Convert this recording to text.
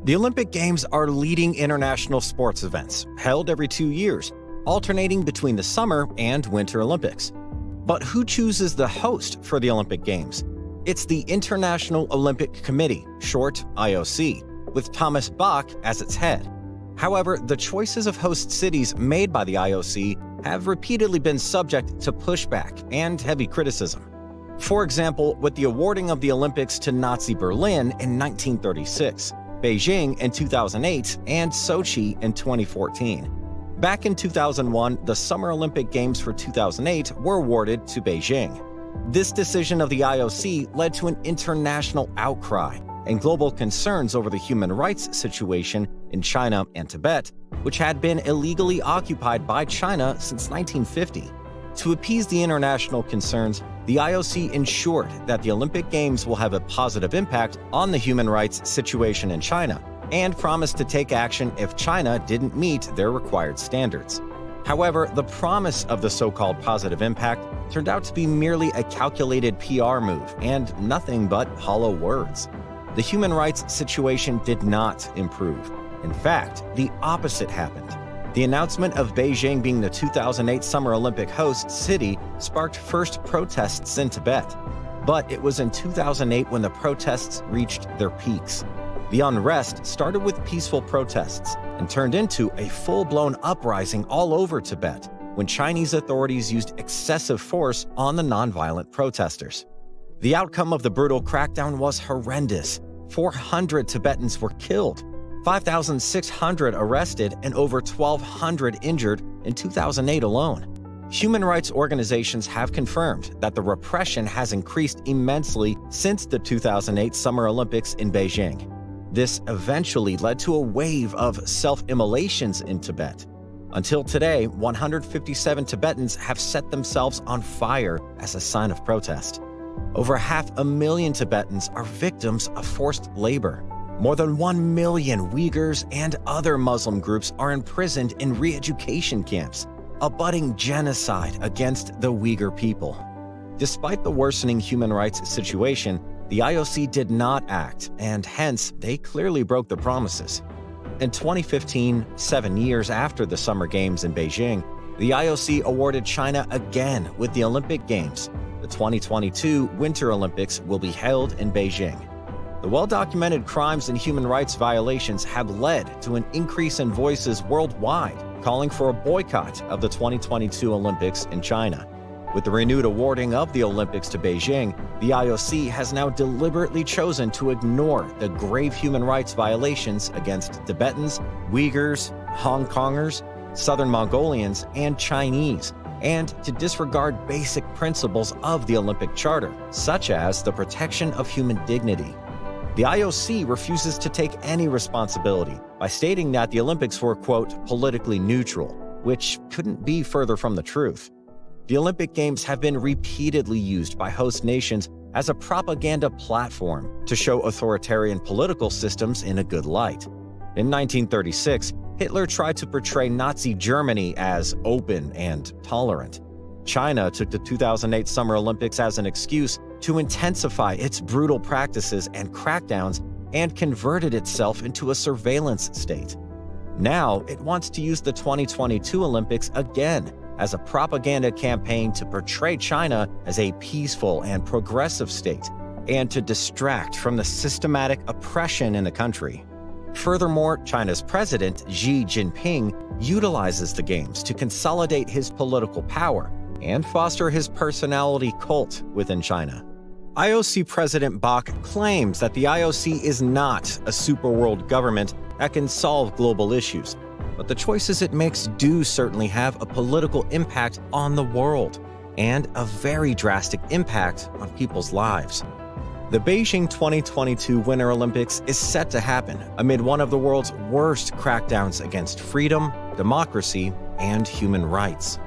The Olympic Games are leading international sports events, held every 2 years, alternating between the Summer and Winter Olympics. But who chooses the host for the Olympic Games? It's the International Olympic Committee, short IOC, with Thomas Bach as its head. However, the choices of host cities made by the IOC have repeatedly been subject to pushback and heavy criticism. For example, with the awarding of the Olympics to Nazi Berlin in 1936, Beijing in 2008, and Sochi in 2014. Back in 2001, the Summer Olympic Games for 2008 were awarded to Beijing. This decision of the IOC led to an international outcry and global concerns over the human rights situation in China and Tibet, which had been illegally occupied by China since 1950. To appease the international concerns, the IOC ensured that the Olympic Games will have a positive impact on the human rights situation in China, and promised to take action if China didn't meet their required standards. However, the promise of the so-called positive impact turned out to be merely a calculated PR move and nothing but hollow words. The human rights situation did not improve. In fact, the opposite happened. The announcement of Beijing being the 2008 Summer Olympic host city sparked first protests in Tibet. But it was in 2008 when the protests reached their peaks. The unrest started with peaceful protests and turned into a full-blown uprising all over Tibet when Chinese authorities used excessive force on the nonviolent protesters. The outcome of the brutal crackdown was horrendous. 400 Tibetans were killed, 5,600 arrested, and over 1,200 injured in 2008 alone. Human rights organizations have confirmed that the repression has increased immensely since the 2008 Summer Olympics in Beijing. This eventually led to a wave of self-immolations in Tibet. Until today, 157 Tibetans have set themselves on fire as a sign of protest. Over 500,000 Tibetans are victims of forced labor. More than 1 million Uyghurs and other Muslim groups are imprisoned in re-education camps, a budding genocide against the Uyghur people. Despite the worsening human rights situation, the IOC did not act, and hence, they clearly broke the promises. In 2015, 7 years after the Summer Games in Beijing, the IOC awarded China again with the Olympic Games. The 2022 Winter Olympics will be held in Beijing. The well-documented crimes and human rights violations have led to an increase in voices worldwide calling for a boycott of the 2022 Olympics in China. With the renewed awarding of the Olympics to Beijing, the IOC has now deliberately chosen to ignore the grave human rights violations against Tibetans, Uyghurs, Hong Kongers, Southern Mongolians, and Chinese, and to disregard basic principles of the Olympic Charter, such as the protection of human dignity. The IOC refuses to take any responsibility by stating that the Olympics were, quote, politically neutral, which couldn't be further from the truth. The Olympic Games have been repeatedly used by host nations as a propaganda platform to show authoritarian political systems in a good light. In 1936, Hitler tried to portray Nazi Germany as open and tolerant. China took the 2008 Summer Olympics as an excuse to intensify its brutal practices and crackdowns and converted itself into a surveillance state. Now, it wants to use the 2022 Olympics again as a propaganda campaign to portray China as a peaceful and progressive state, and to distract from the systematic oppression in the country. Furthermore, China's president, Xi Jinping, utilizes the Games to consolidate his political power and foster his personality cult within China. IOC President Bach claims that the IOC is not a superworld government that can solve global issues, but the choices it makes do certainly have a political impact on the world, and a very drastic impact on people's lives. The Beijing 2022 Winter Olympics is set to happen amid one of the world's worst crackdowns against freedom, democracy, and human rights.